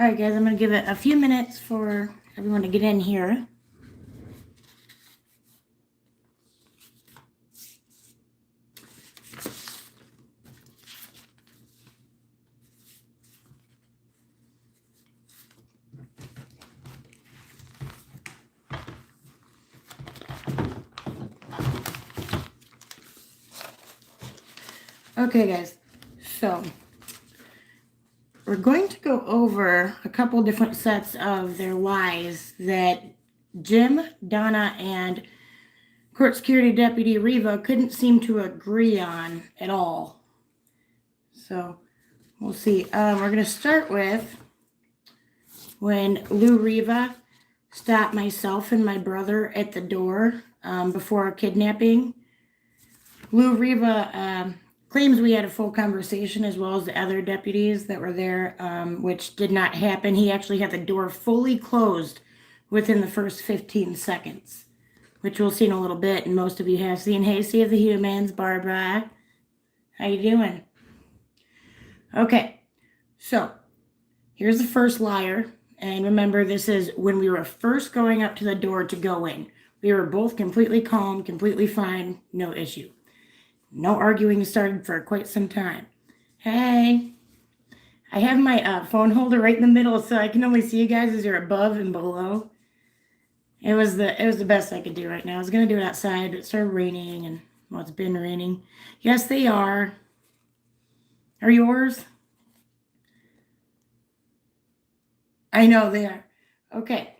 All right, guys, I'm going to give it a few minutes for everyone to get in here. Okay, guys, so we're going to go over a couple different sets of their lies that Jim, Donna, and Court Security Deputy Riva couldn't seem to agree on at all. So we'll see. We're going to start with when Lou Riva stopped myself and my brother at the door before a kidnapping. Lou Riva claims we had a full conversation as well as the other deputies that were there, which did not happen. He actually had the door fully closed within the first 15 seconds, which we'll see in a little bit, and most of you have seen. Hey, see the humans, Barbara. How you doing? Okay, so here's the first liar. And remember, this is when we were first going up to the door to go in. We were both completely calm, completely fine, no issue. No arguing started for quite some time. Hey, I have my phone holder right in the middle, so I can only see you guys as you're above and below. It was the best I could do right now. I was gonna do it outside, but it started raining, and well, it's been raining. Yes, they are. Are yours? I know they are. Okay,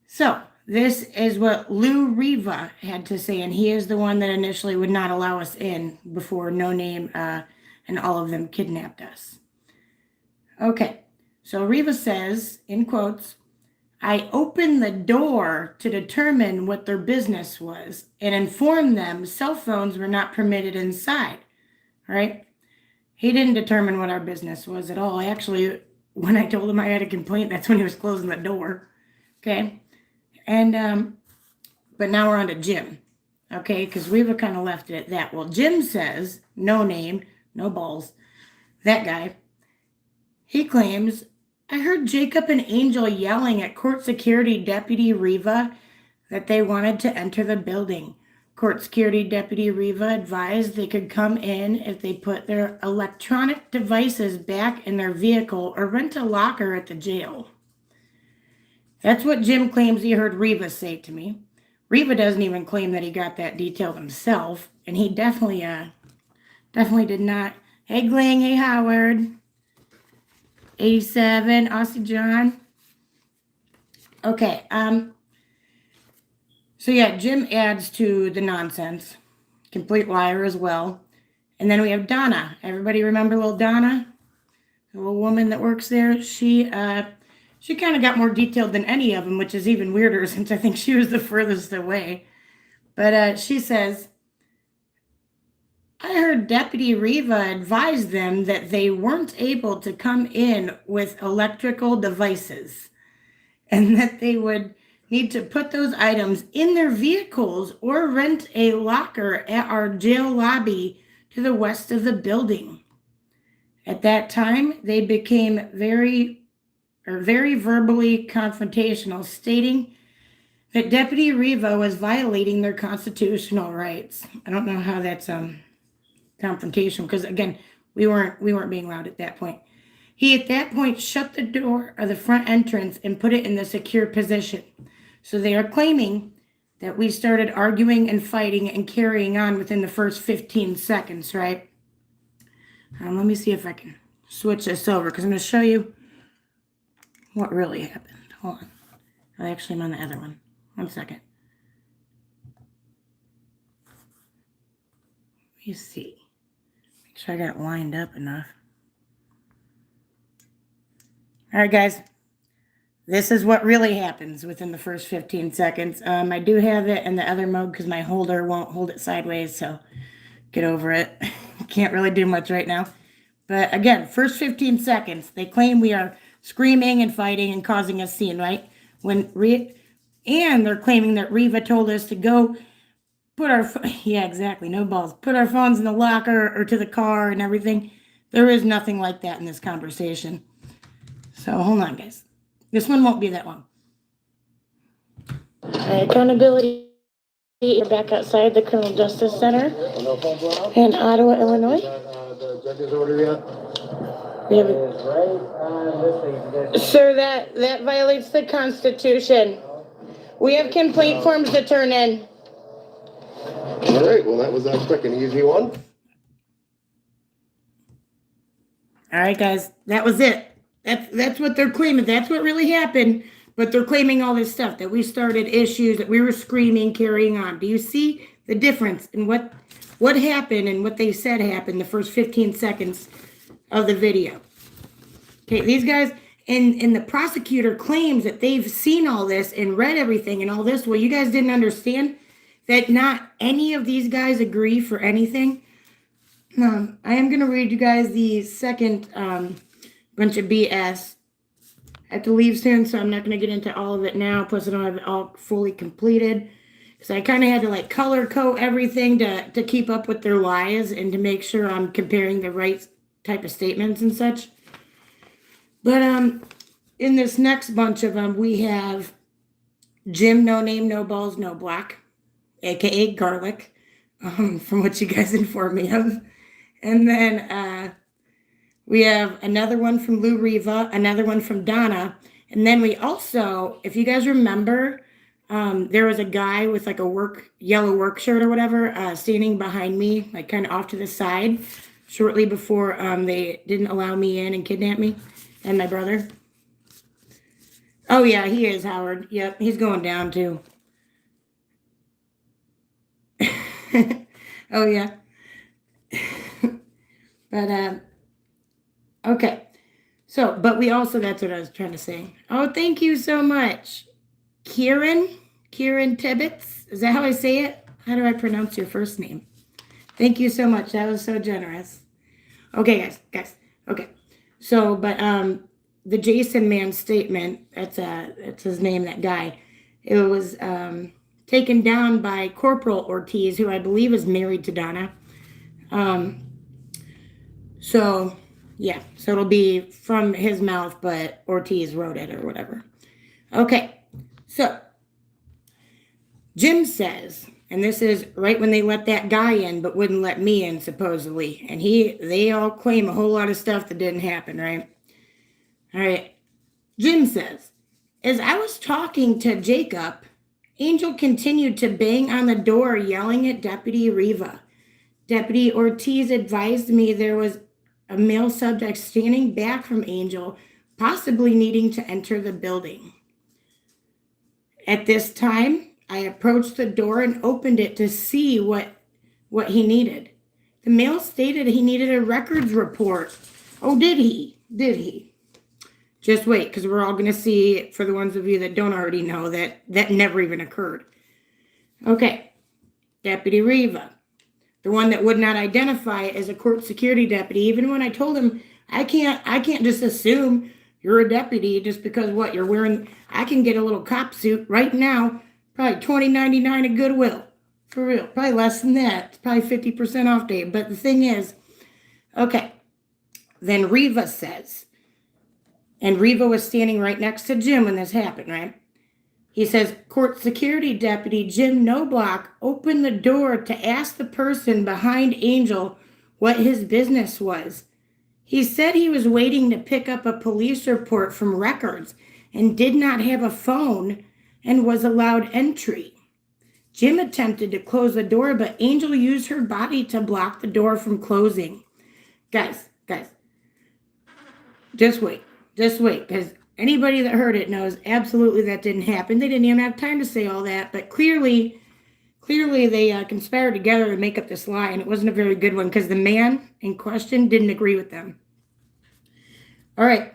so this is what Lou Riva had to say, and he is the one that initially would not allow us in before No Name and all of them kidnapped us. Okay, so Riva says, in quotes, I opened the door to determine what their business was and informed them cell phones were not permitted inside, right? He didn't determine what our business was at all. Actually, when I told him I had a complaint, that's when he was closing the door, okay? And, but now we're on to Jim, okay? Because Riva kind of left it at that. Well, Jim says, No Name, no balls, that guy, he claims, I heard Jacob and Angel yelling at Court Security Deputy Riva that they wanted to enter the building. Court Security Deputy Riva advised they could come in if they put their electronic devices back in their vehicle or rent a locker at the jail. That's what Jim claims he heard Riva say to me. Riva doesn't even claim that he got that detail himself, and he definitely did not. Hey, Gling, hey, Howard. 87, Aussie John. Okay, so yeah, Jim adds to the nonsense. Complete liar as well. And then we have Donna. Everybody remember little Donna? The little woman that works there? She kind of got more detailed than any of them, which is even weirder since I think she was the furthest away. But she says, I heard Deputy Riva advise them that they weren't able to come in with electrical devices and that they would need to put those items in their vehicles or rent a locker at our jail lobby to the west of the building. At that time, they became very verbally confrontational, stating that Deputy Riva was violating their constitutional rights. I don't know how that's confrontation, because again, we weren't being loud at that point. He at that point shut the door of the front entrance and put it in the secure position. So they are claiming that we started arguing and fighting and carrying on within the first 15 seconds, right? Let me see if I can switch this over, because I'm going to show you what really happened. Hold on. Actually, I'm on the other one. 1 second. Let me see. Make sure I got it lined up enough. All right, guys. This is what really happens within the first 15 seconds. I do have it in the other mode because my holder won't hold it sideways, so get over it. Can't really do much right now. But again, first 15 seconds, they claim we are screaming and fighting and causing a scene, right? And they're claiming that Riva told us to go put our, yeah, exactly, no balls, put our phones in the locker or to the car and everything. There is nothing like that in this conversation. So hold on, guys. This one won't be that long. Accountability. We're back outside the Criminal Justice Center in Ottawa, Illinois. We have Sir, that violates the Constitution. We have complaint forms to turn in. All right, well, that was a quick and easy one. All right, guys, that was it. That's what they're claiming. That's what really happened. But they're claiming all this stuff, that we started issues, that we were screaming, carrying on. Do you see the difference in what happened and what they said happened the first 15 seconds of the video? Okay, these guys, and the prosecutor claims that they've seen all this and read everything and all this. Well, you guys didn't understand that not any of these guys agree for anything. I am going to read you guys the second bunch of BS. I have to leave soon, so I'm not going to get into all of it now. Plus, I don't have it all fully completed. So I kind of had to like color code everything to keep up with their lies and to make sure I'm comparing the right type of statements and such. But in this next bunch of them, we have Jim No Name, No Balls, No Block, aka Garlic, from what you guys informed me of. And then we have another one from Lou Riva, another one from Donna. And then we also, if you guys remember, there was a guy with like a yellow work shirt or whatever standing behind me, like kind of off to the side, shortly before they didn't allow me in and kidnapped me and my brother. Oh, yeah, he is, Howard. Yep, he's going down too. Oh, yeah. But, okay. So, but we also, that's what I was trying to say. Oh, thank you so much. Kieran Tibbetts. Is that how I say it? How do I pronounce your first name? Thank you so much. That was so generous. Okay, guys. Okay. So, but the Jason man statement, that's his name, that guy. It was taken down by Corporal Ortiz, who I believe is married to Donna. So, yeah. So it'll be from his mouth, but Ortiz wrote it or whatever. Okay. So, Jim says, and this is right when they let that guy in, but wouldn't let me in, supposedly. And they all claim a whole lot of stuff that didn't happen, right? All right. Jim says, as I was talking to Jacob, Angel continued to bang on the door, yelling at Deputy Riva. Deputy Ortiz advised me there was a male subject standing back from Angel, possibly needing to enter the building. At this time, I approached the door and opened it to see what he needed. The male stated he needed a records report. Oh, did he? Did he? Just wait, because we're all going to see, for the ones of you that don't already know, that never even occurred. Okay. Deputy Riva, the one that would not identify as a court security deputy, even when I told him, I can't just assume you're a deputy just because what you're wearing. I can get a little cop suit right now, probably $20.99 at Goodwill. For real. Probably less than that. It's probably 50% off day. But the thing is, okay. Then Riva says, and Riva was standing right next to Jim when this happened, right? He says, Court Security Deputy Jim Noblock opened the door to ask the person behind Angel what his business was. He said he was waiting to pick up a police report from records and did not have a phone and was allowed entry. Jim attempted to close the door, but Angel used her body to block the door from closing. Guys, just wait, because anybody that heard it knows absolutely that didn't happen. They didn't even have time to say all that, but clearly they conspired together to make up this lie, and it wasn't a very good one because the man in question didn't agree with them. All right.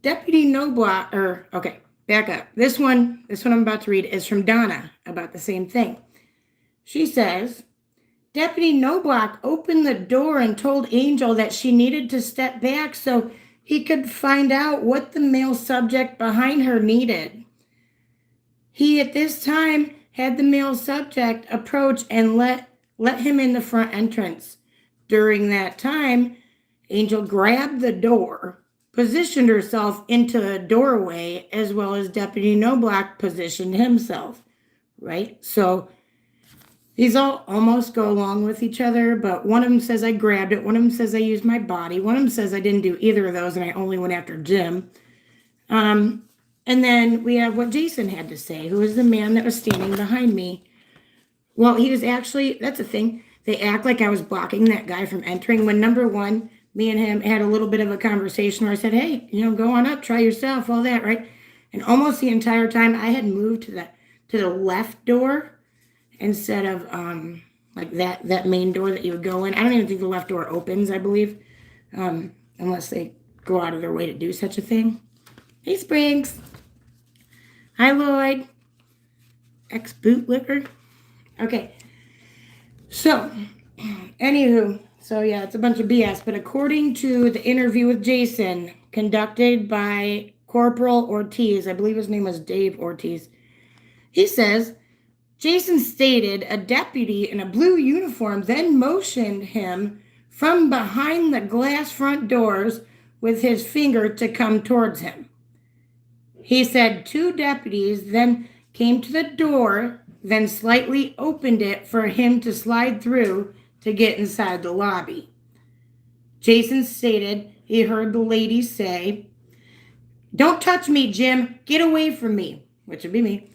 Deputy Noblock, okay, back up. This one I'm about to read is from Donna about the same thing. She says, Deputy Noblock opened the door and told Angel that she needed to step back so he could find out what the male subject behind her needed. He, at this time, had the male subject approach and let him in the front entrance. During that time, Angel grabbed the door positioned herself into the doorway as well as Deputy Noblock positioned himself, right? So these all almost go along with each other, but one of them says I grabbed it, one of them says I used my body, one of them says I didn't do either of those and I only went after Jim. And then we have what Jason had to say, who is the man that was standing behind me. Well, he was actually, that's the thing, they act like I was blocking that guy from entering when number one, me and him had a little bit of a conversation where I said, hey, go on up, try yourself, all that, right? And almost the entire time I had moved to the left door instead of like that main door that you would go in. I don't even think the left door opens, I believe, unless they go out of their way to do such a thing. Hey, Springs. Hi, Lloyd. Ex-bootlicker. Okay. So, anywho, so yeah, it's a bunch of BS, but according to the interview with Jason conducted by Corporal Ortiz, I believe his name was Dave Ortiz, he says, Jason stated a deputy in a blue uniform then motioned him from behind the glass front doors with his finger to come towards him. He said 2 deputies then came to the door, then slightly opened it for him to slide through to get inside the lobby. Jason stated he heard the lady say, "Don't touch me, Jim. Get away from me," which would be me,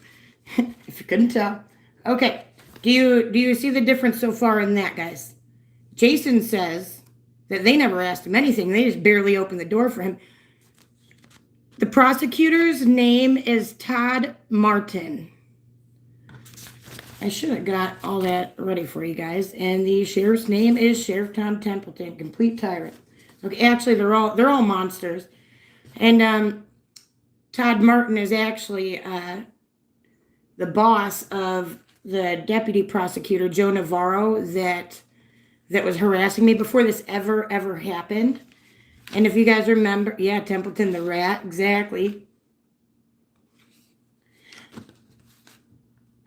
if you couldn't tell. Okay, do you see the difference so far in that, guys? Jason says that they never asked him anything. They just barely opened the door for him. The prosecutor's name is Todd Martin. I should have got all that ready for you guys. And the sheriff's name is Sheriff Tom Templeton, complete tyrant. Okay, actually, they're all monsters. And Todd Martin is actually the boss of the deputy prosecutor, Joe Navarro, that was harassing me before this ever happened. And if you guys remember, yeah, Templeton the rat, exactly.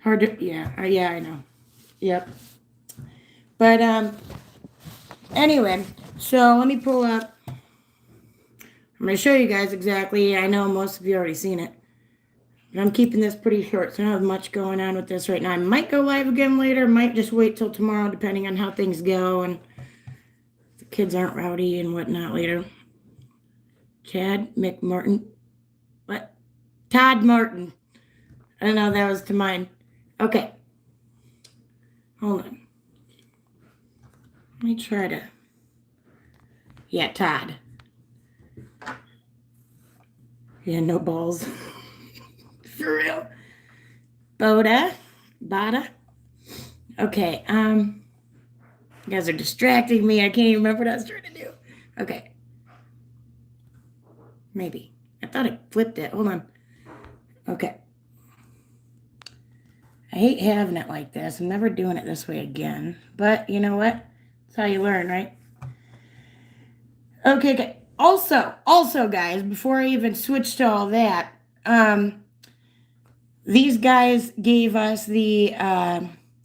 Hard to, yeah, I know. Yep. But anyway, so let me pull up. I'm going to show you guys exactly. I know most of you already seen it. But I'm keeping this pretty short, so I don't have much going on with this right now. I might go live again later, might just wait till tomorrow, depending on how things go and the kids aren't rowdy and whatnot later. Chad McMartin. What? Todd Martin. I don't know, that was to mine. Okay. Hold on. Let me try to. Yeah, Todd. Yeah, no balls. For real. Bada. Okay, you guys are distracting me. I can't even remember what I was trying to do. Okay. Maybe. I thought I flipped it. Hold on. Okay. I hate having it like this. I'm never doing it this way again. But you know what? That's how you learn, right? Okay. Also, guys, before I even switch to all that, these guys gave us the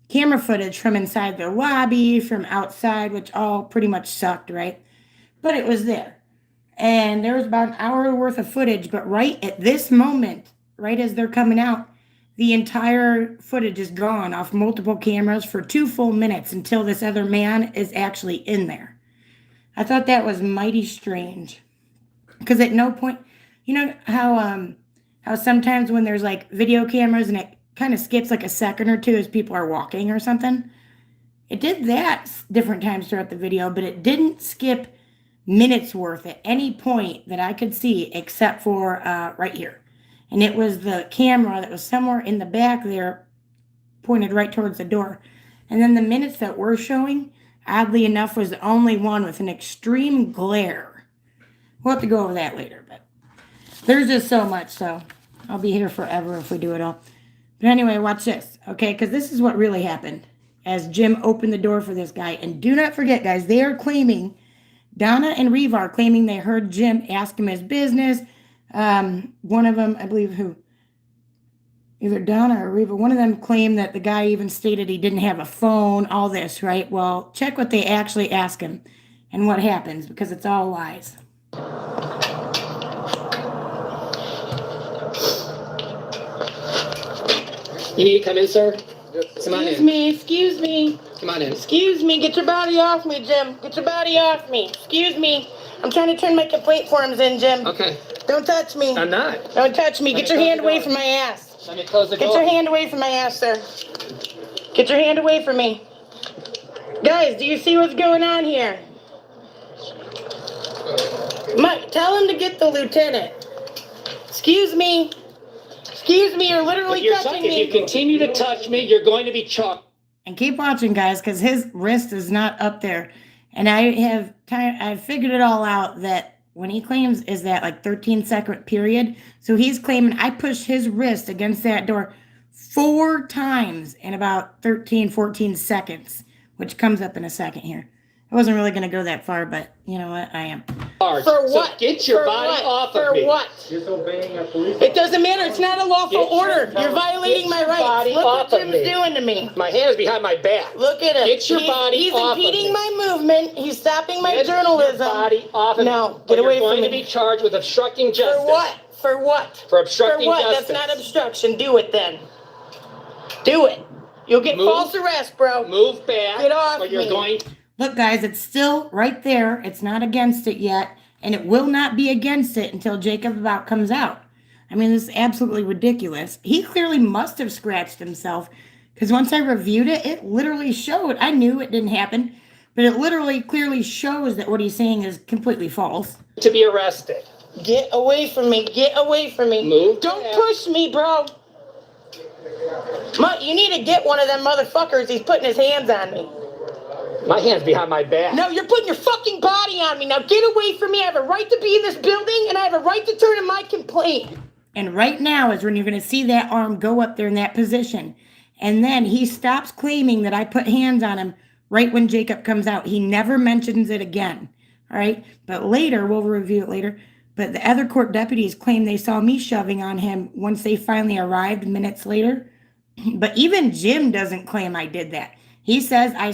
camera footage from inside the lobby, from outside, which all pretty much sucked, right? But it was there. And there was about an hour worth of footage, but right at this moment, right as they're coming out, the entire footage is gone off multiple cameras for 2 full minutes until this other man is actually in there. I thought that was mighty strange. Because at no point, you know how sometimes when there's like video cameras and it kind of skips like a second or two as people are walking or something? It did that different times throughout the video, but it didn't skip minutes worth at any point that I could see except for right here. And it was the camera that was somewhere in the back there pointed right towards the door. And then the minutes that we're showing, oddly enough, was the only one with an extreme glare. We'll have to go over that later, but there's just so much, so I'll be here forever if we do it all. But anyway, watch this, okay? Because this is what really happened as Jim opened the door for this guy. And do not forget, guys, they are claiming, Donna and Reva are claiming they heard Jim ask him his business. One of them, I believe either Donna or Reva, one of them claimed that the guy even stated he didn't have a phone, all this, right? Well, check what they actually ask him and what happens, because it's all lies. You need to come in, sir? Come on Excuse in. me, excuse me. Come on in. Excuse me, get your body off me, Jim. Get your body off me. Excuse me. I'm trying to turn my complaint forms in, Jim. Okay. Don't touch me. I'm not. Don't touch me. Get your hand away from my ass. Let me close the door. Get your hand away from my ass, sir. Get your hand away from me. Guys, do you see what's going on here? Mike, tell him to get the lieutenant. Excuse me. Excuse me, you're literally touching me. If you continue to touch me, you're going to be chalked. And keep watching, guys, because his wrist is not up there. And I've figured it all out that when he claims is that like 13-second period. So he's claiming I pushed his wrist against that door 4 times in about 13, 14 seconds, which comes up in a second here. I wasn't really going to go that far, but you know what? I am. For what? So get your body off of me. For what? Disobeying a police. It doesn't matter. It's not a lawful order. You're violating my rights. Look what Jim's doing to me. My hand is behind my back. Look at him. Get your body off of me. He's impeding my movement. He's stopping my journalism. Get your body off of me. No, get away from me. You're going to be charged with obstructing justice. For what? For what? For obstructing justice. That's not obstruction. Do it then. Do it. You'll get false arrest, bro. Move back. Get off or you're me. going. Look, guys, it's still right there. It's not against it yet, and it will not be against it until Jacob about comes out. I mean, this is absolutely ridiculous. He clearly must have scratched himself, because once I reviewed it, it literally showed. I knew it didn't happen, but it literally clearly shows that what he's saying is completely false. To be arrested. Get away from me. Get away from me. Move. Don't push me, bro. You need to get one of them motherfuckers. He's putting his hands on me. My hand's behind my back. No, you're putting your fucking body on me. Now get away from me. I have a right to be in this building, and I have a right to turn in my complaint. And right now is when you're going to see that arm go up there in that position. And then he stops claiming that I put hands on him right when Jacob comes out. He never mentions it again. All right? But later, we'll review it later. But the other court deputies claim they saw me shoving on him once they finally arrived minutes later. But even Jim doesn't claim I did that. He says I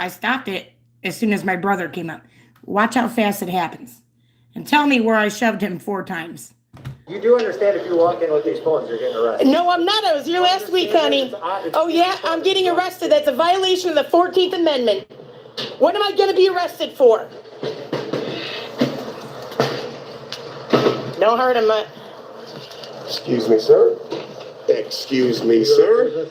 stopped it as soon as my brother came up. Watch how fast it happens. And tell me where I shoved him 4 times. You do understand if you walk in with these phones, you're getting arrested. No, I'm not. I was here last week, honey. Oh, yeah? I'm getting arrested. That's a violation of the 14th Amendment. What am I going to be arrested for? Don't hurt him, Excuse me, sir. Excuse me, sir.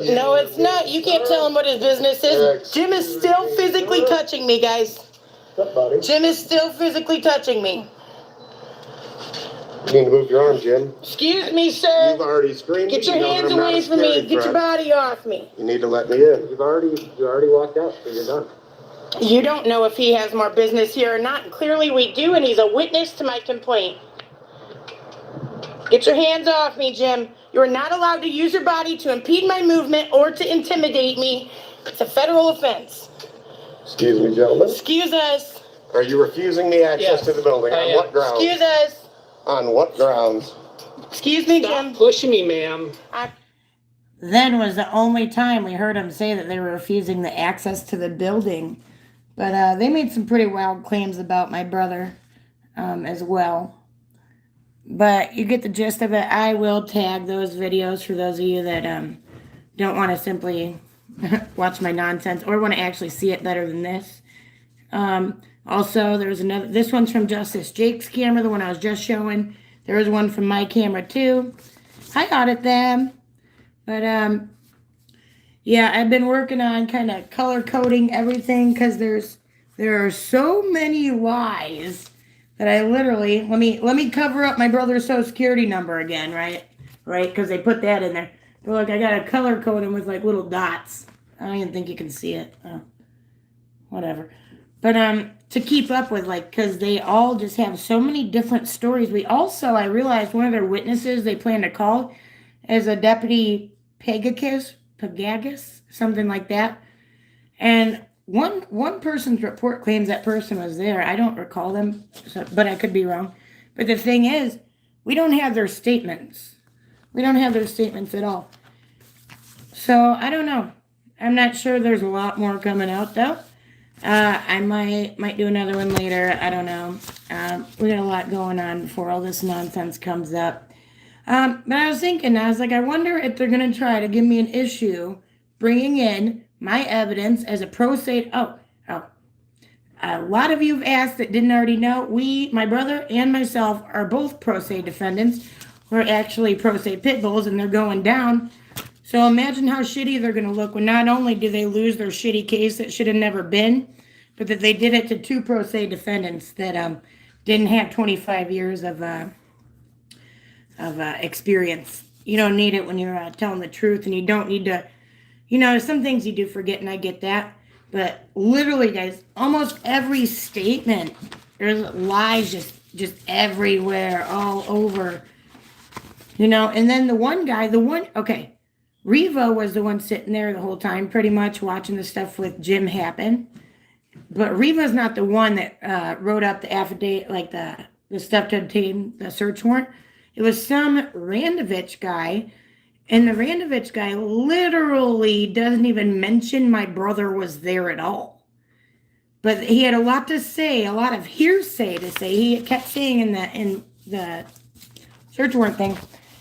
No, it's not. You can't tell him what his business is. Jim is still physically touching me, guys. Jim is still physically touching me. You need to move your arm, Jim. Excuse me, sir. You've already screamed. Get your hands away from me. Get your body off me. You need to let me in. You already walked out, so you're done. You don't know if he has more business here or not. And clearly we do, and he's a witness to my complaint. Get your hands off me, Jim. You are not allowed to use your body to impede my movement or to intimidate me. It's a federal offense. Excuse me, gentlemen. Excuse us. Are you refusing me access to the building? On what grounds? Excuse us. On what grounds? Excuse me, Stop Jim. pushing me, ma'am. Then was the only time we heard him say that they were refusing the access to the building. But they made some pretty wild claims about my brother as well. But you get the gist of it. I will tag those videos for those of you that don't want to simply watch my nonsense or want to actually see it better than this. Also, there was another. This one's from Justice Jake's camera, the one I was just showing. There was one from my camera too. I audit them. But yeah, I've been working on kind of color coding everything because there are so many lies that I literally let me cover up my brother's social security number again, right? Because they put that in there. But look, I got to color code them with like little dots. I don't even think you can see it. Whatever. But to keep up with, like, because they all just have so many different stories. I realized one of their witnesses they plan to call is a deputy Pegasus, something like that. And one person's report claims that person was there. I don't recall them, but I could be wrong. But the thing is, we don't have their statements. We don't have their statements at all. So I don't know. I'm not sure. There's a lot more coming out though. I might do another one later. I don't know. We got a lot going on before all this nonsense comes up. But I was thinking, I was like, I wonder if they're going to try to give me an issue bringing in my evidence as a pro se. Oh, a lot of you have asked that didn't already know. My brother and myself, are both pro se defendants. We're actually pro se pit bulls, and they're going down. So imagine how shitty they're going to look when not only do they lose their shitty case that should have never been, but that they did it to two pro se defendants that didn't have 25 years of experience. You don't need it when you're telling the truth, and you don't need to. Some things you do forget, and I get that. But literally, guys, almost every statement, there's lies just everywhere, all over. And then okay, Reva was the one sitting there the whole time, pretty much watching the stuff with Jim happen. But Reva's not the one that wrote up the affidavit, like the stuff to obtain the search warrant. It was some Randovich guy. And the Randovich guy literally doesn't even mention my brother was there at all. But he had a lot to say, a lot of hearsay to say. He kept saying in the search warrant thing,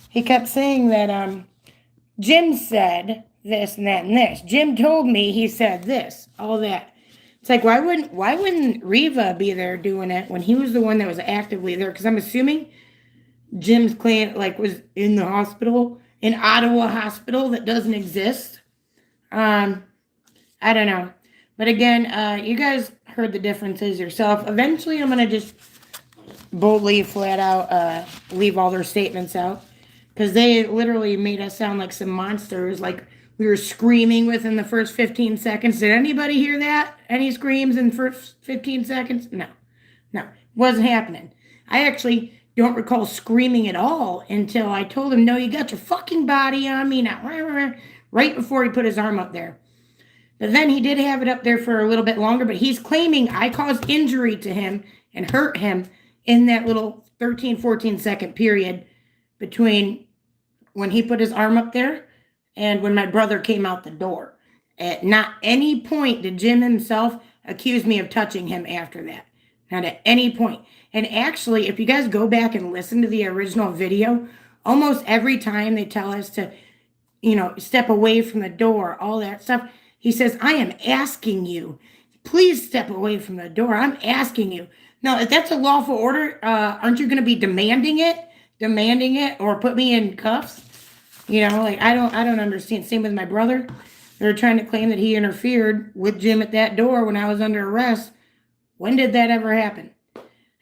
he kept saying that Jim said this and that and this. Jim told me he said this, all that. It's like, why wouldn't Reva be there doing it when he was the one that was actively there? Because I'm assuming Jim's client was in the hospital, in Ottawa hospital that doesn't exist. I don't know. But again, you guys heard the differences yourself. Eventually, I'm going to just boldly, flat out, leave all their statements out. Because they literally made us sound like some monsters. Like we were screaming within the first 15 seconds. Did anybody hear that? Any screams in the first 15 seconds? No. Wasn't happening. I actually don't recall screaming at all until I told him, no, you got your fucking body on me now. Right before he put his arm up there. But then he did have it up there for a little bit longer, but he's claiming I caused injury to him and hurt him in that little 13, 14 second period between when he put his arm up there and when my brother came out the door. At not any point did Jim himself accuse me of touching him after that. Not at any point. And actually, if you guys go back and listen to the original video, almost every time they tell us to, step away from the door, all that stuff, he says, I am asking you, please step away from the door. I'm asking you. Now, if that's a lawful order, aren't you going to be demanding it, or put me in cuffs? I don't understand. Same with my brother. They're trying to claim that he interfered with Jim at that door when I was under arrest. When did that ever happen?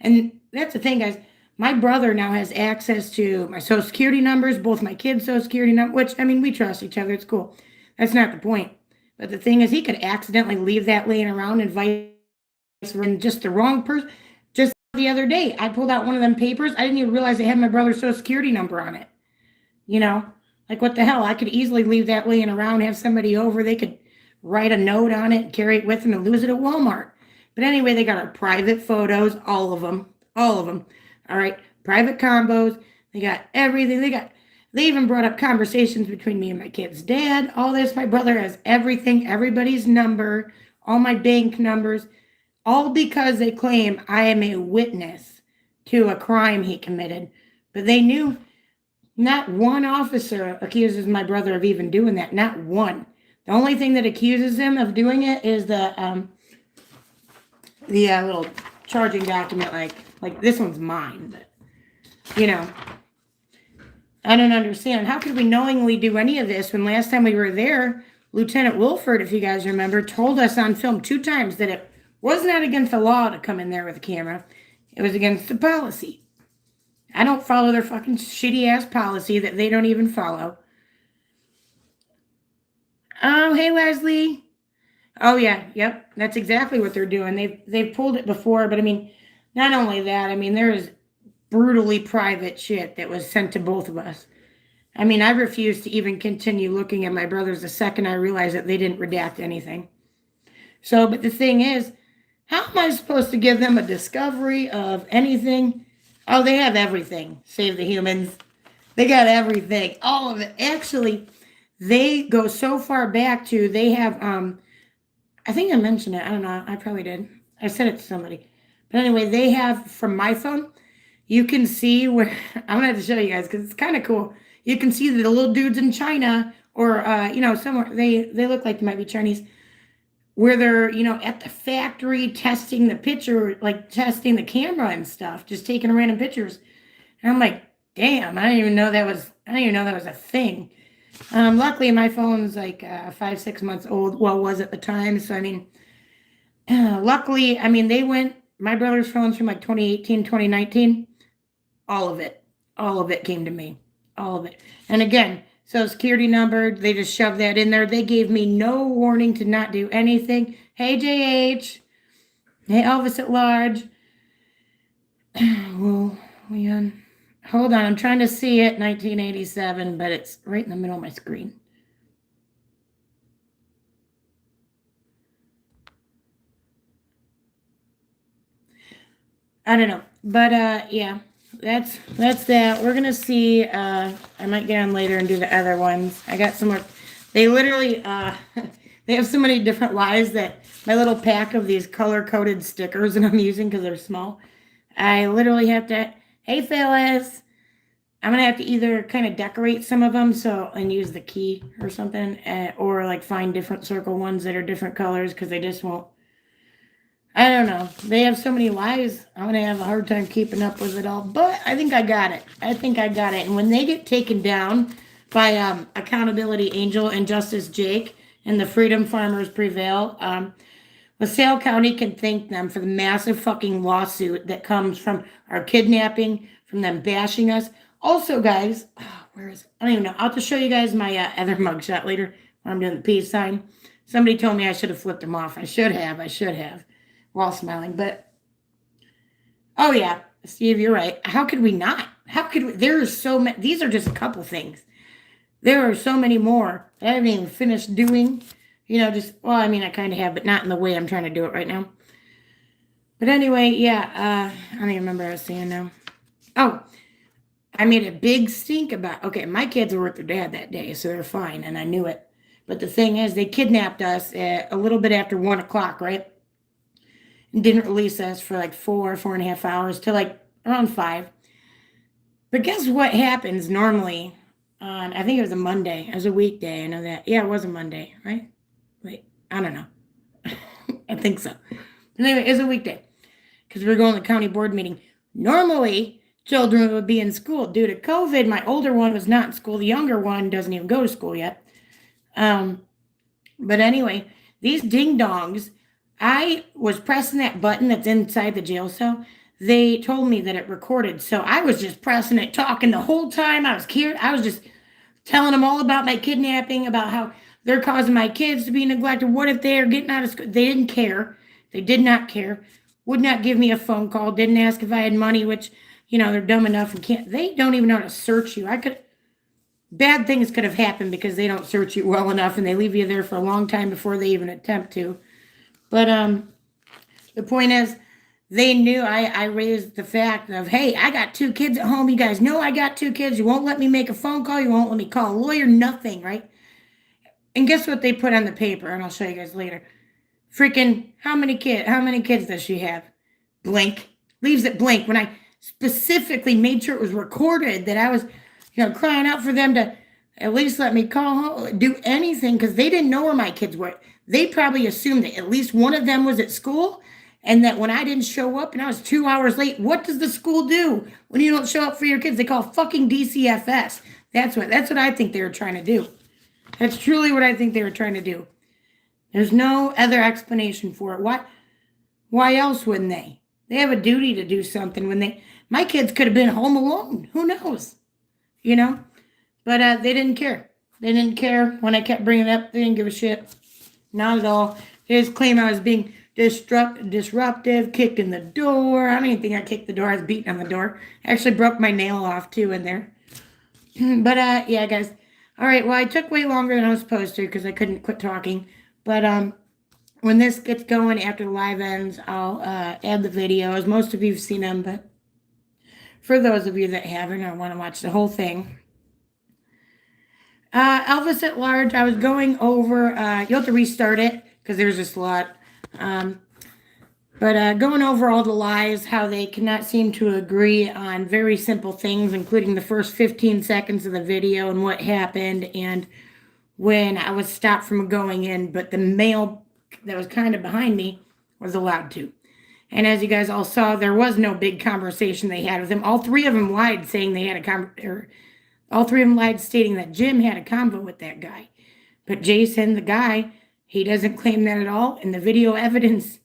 And that's the thing, guys. My brother now has access to my social security numbers, both my kids' social security numbers, which, we trust each other. It's cool. That's not the point. But the thing is, he could accidentally leave that laying around and vice versa, and just the wrong person. Just the other day, I pulled out one of them papers. I didn't even realize they had my brother's social security number on it. What the hell? I could easily leave that laying around, have somebody over. They could write a note on it, carry it with them, and lose it at Walmart. But anyway, they got our private photos, all of them. All right, private combos. They got everything. They even brought up conversations between me and my kid's dad. All this. My brother has everything, everybody's number, all my bank numbers, all because they claim I am a witness to a crime he committed. But they knew not one officer accuses my brother of even doing that. Not one. The only thing that accuses him of doing it is the little charging document, like this one's mine. But, I don't understand. How could we knowingly do any of this when last time we were there, Lieutenant Wilford, if you guys remember, told us on film 2 times that it was not against the law to come in there with a camera. It was against the policy. I don't follow their fucking shitty ass policy that they don't even follow. Oh, hey, Leslie. Oh, yeah. Yep. That's exactly what they're doing. They've pulled it before, but not only that, there is brutally private shit that was sent to both of us. I refused to even continue looking at my brothers the second I realized that they didn't redact anything. So, but the thing is, how am I supposed to give them a discovery of anything? Oh, they have everything. Save the humans. They got everything. All of it. Actually, they go so far back to, they have, I think I mentioned it. I don't know. I probably did. I said it to somebody. But anyway, they have, from my phone, you can see where I'm gonna have to show you guys because it's kind of cool. You can see the little dudes in China or somewhere they look like they might be Chinese where they're at the factory testing the picture, like testing the camera and stuff, just taking random pictures. And I'm like, damn, I didn't even know that was a thing. Luckily my phone's like 5-6 months old. Well, was at the time. So I mean, luckily, I mean my brother's phone's from like 2018, 2019. All of it came to me. All of it. And again, so security number, they just shoved that in there. They gave me no warning to not do anything. Hey, JH. Hey, Elvis at large. Well, hold on. I'm trying to see it, 1987, but it's right in the middle of my screen. I don't know. But, yeah. That's that. We're gonna see. I might get on later and do the other ones. I got some more. They literally they have so many different lies that my little pack of these color-coded stickers that I'm using because they're small. I literally have to. Hey, Phyllis. I'm gonna have to either kind of decorate some of them and use the key or something, or like find different circle ones that are different colors because they just won't. I don't know. They have so many lies. I'm going to have a hard time keeping up with it all. But I think I got it. And when they get taken down by Accountability Angel and Justice Jake and the Freedom Farmers prevail, LaSalle County can thank them for the massive fucking lawsuit that comes from our kidnapping, from them bashing us. Also, guys, where is it? I don't even know. I'll have to show you guys my other mugshot later when I'm doing the peace sign. Somebody told me I should have flipped them off. I should have. While smiling, but oh yeah, Steve, you're right. How could we not? How could we? There are so many. These are just a couple things. There are so many more that I haven't even finished doing. I mean, I kind of have, but not in the way I'm trying to do it right now. But anyway, yeah, I don't even remember what I was saying now. Oh, I made a big stink about. Okay, my kids were with their dad that day, so they're fine, and I knew it. But the thing is, they kidnapped us a little bit after 1:00, right? And didn't release us for like 4.5 hours till like around 5. But guess what happens normally on, I think it was a Monday. It was a weekday. I know that. Yeah, it was a Monday, right? Wait, I don't know. I think so. But anyway, it was a weekday because we were going to the county board meeting. Normally, children would be in school. Due to COVID, my older one was not in school. The younger one doesn't even go to school yet. But anyway, these ding-dongs, I was pressing that button that's inside the jail cell. They told me that it recorded. So I was just pressing it, talking the whole time. I was just telling them all about my kidnapping, about how they're causing my kids to be neglected. What if they're getting out of school? They didn't care. They did not care. Would not give me a phone call. Didn't ask if I had money, which, they're dumb enough and can't. They don't even know how to search you. Bad things could have happened because they don't search you well enough and they leave you there for a long time before they even attempt to. But the point is, they knew I raised the fact of, hey, I got 2 kids at home. You guys know I got 2 kids. You won't let me make a phone call. You won't let me call a lawyer. Nothing, right? And guess what they put on the paper? And I'll show you guys later. Freaking, how many kids does she have? Blank. Leaves it blank. When I specifically made sure it was recorded that I was, crying out for them to at least let me call home, do anything, because they didn't know where my kids were. They probably assumed that at least one of them was at school, and that when I didn't show up and I was 2 hours late, what does the school do when you don't show up for your kids? They call fucking DCFS. That's what I think they were trying to do. That's truly what I think they were trying to do. There's no other explanation for it. Why else wouldn't they? They have a duty to do something my kids could have been home alone. Who knows? But they didn't care. They didn't care when I kept bringing it up. They didn't give a shit. Not at all. They just claimed I was being disruptive, kicked in the door. I don't even think I kicked the door. I was beating on the door. I actually broke my nail off too in there. But yeah, guys. All right. Well, I took way longer than I was supposed to because I couldn't quit talking. But when this gets going after the live ends, I'll add the videos. Most of you have seen them, but for those of you that haven't or want to watch the whole thing. Elvis at large, I was going over, you'll have to restart it because there's just a lot. But going over all the lies, how they cannot seem to agree on very simple things, including the first 15 seconds of the video and what happened, and when I was stopped from going in, but the male that was kind of behind me was allowed to. And as you guys all saw, there was no big conversation they had with him. All three of them lied, saying they had all three of them lied, stating that Jim had a convo with that guy. But Jason, the guy, he doesn't claim that at all, and the video evidence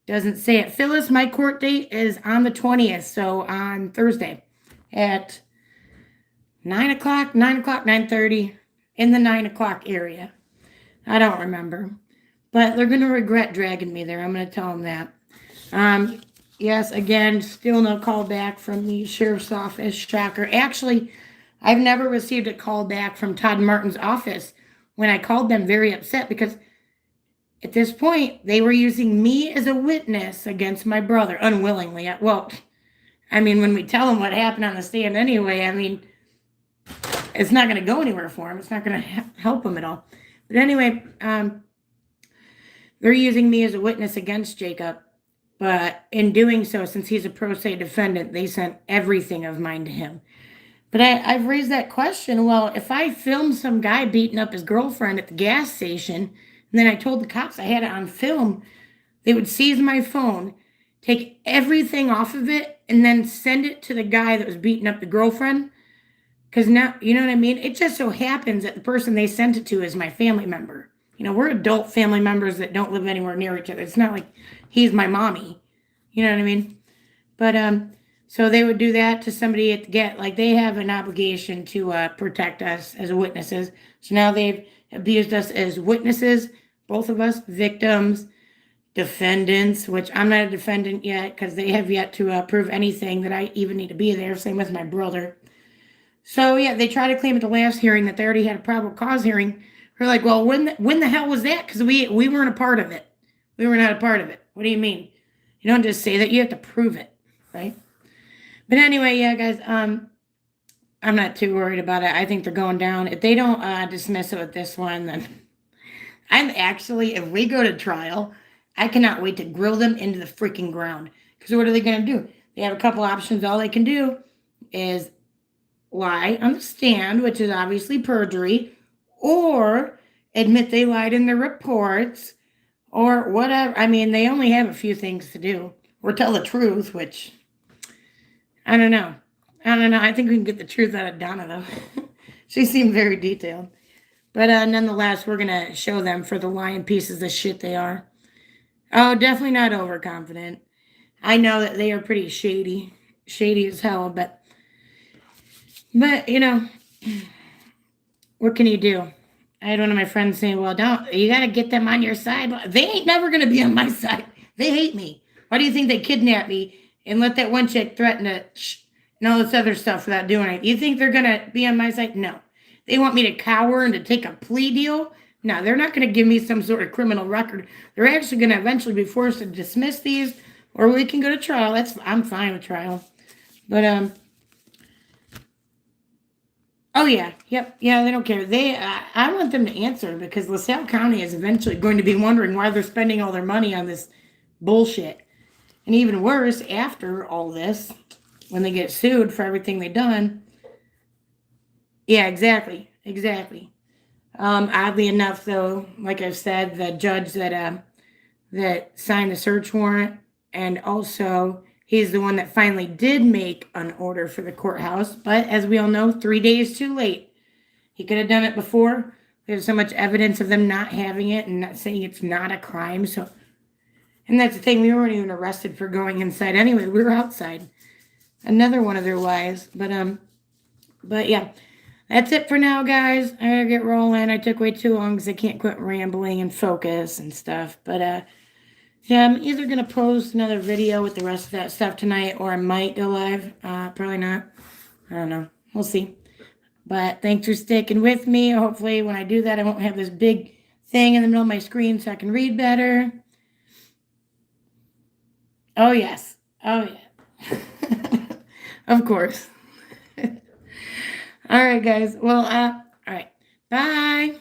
doesn't say it. Phyllis, my court date is on the 20th, so on Thursday at 9 o'clock, 9:30, in the 9 o'clock area. I don't remember. But they're going to regret dragging me there. I'm going to tell them that. Yes, again, still no call back from the sheriff's office. Shocker. Actually, I've never received a call back from Todd Martin's office when I called them, very upset, because at this point, they were using me as a witness against my brother, unwillingly. Well, I mean, when we tell them what happened on the stand anyway, I mean, it's not going to go anywhere for him. It's not going to help him at all. But anyway, they're using me as a witness against Jacob. But in doing so, since he's a pro se defendant, they sent everything of mine to him. But I've raised that question. Well, if I filmed some guy beating up his girlfriend at the gas station, and then I told the cops I had it on film, they would seize my phone, take everything off of it, and then send it to the guy that was beating up the girlfriend. Because now, you know what I mean? It just so happens that the person they sent it to is my family member. You know, we're adult family members that don't live anywhere near each other. It's not like he's my mommy. You know what I mean? But, so they would do that to somebody at the get. Like, they have an obligation to protect us as witnesses. So now they've abused us as witnesses, both of us, victims, defendants, which I'm not a defendant yet because they have yet to prove anything that I even need to be there. Same with my brother. So, yeah, they try to claim at the last hearing that they already had a probable cause hearing. We're like, well, when the hell was that? Because we weren't a part of it. We were not a part of it. What do you mean? You don't just say that. You have to prove it, right? But anyway, yeah, guys, I'm not too worried about it. I think they're going down. If they don't dismiss it with this one, then I'm actually, if we go to trial, I cannot wait to grill them into the freaking ground. Because what are they going to do? They have a couple options. All they can do is lie on the stand, which is obviously perjury, or admit they lied in their reports, or whatever. I mean, they only have a few things to do. Or tell the truth, which, I don't know. I think we can get the truth out of Donna, though. She seemed very detailed. But nonetheless, we're going to show them for the lying pieces of shit they are. Oh, definitely not overconfident. I know that they are pretty shady. Shady as hell, but you know, what can you do? I had one of my friends saying, well, you got to get them on your side. They ain't never going to be on my side. They hate me. Why do you think they kidnapped me and let that one chick threaten to and all this other stuff without doing it? You think they're going to be on my side? No. They want me to cower and to take a plea deal? No, they're not going to give me some sort of criminal record. They're actually going to eventually be forced to dismiss these, or we can go to trial. I'm fine with trial. But, oh, yeah. Yep. Yeah, they don't care. I want them to answer because LaSalle County is eventually going to be wondering why they're spending all their money on this bullshit. And even worse, after all this, when they get sued for everything they've done. Yeah, exactly. Oddly enough, though, like I've said, the judge that signed the search warrant, and also he's the one that finally did make an order for the courthouse. But as we all know, 3 days too late. He could have done it before. There's so much evidence of them not having it and not saying it's not a crime. So, and that's the thing. We weren't even arrested for going inside anyway. We were outside. Another one of their lies. But yeah. That's it for now, guys. I gotta get rolling. I took way too long because I can't quit rambling and focus and stuff. But, yeah, I'm either going to post another video with the rest of that stuff tonight, or I might go live. Probably not. I don't know. We'll see. But thanks for sticking with me. Hopefully when I do that, I won't have this big thing in the middle of my screen so I can read better. Oh, yes. Oh, yeah. Of course. All right, guys. Well, all right. Bye.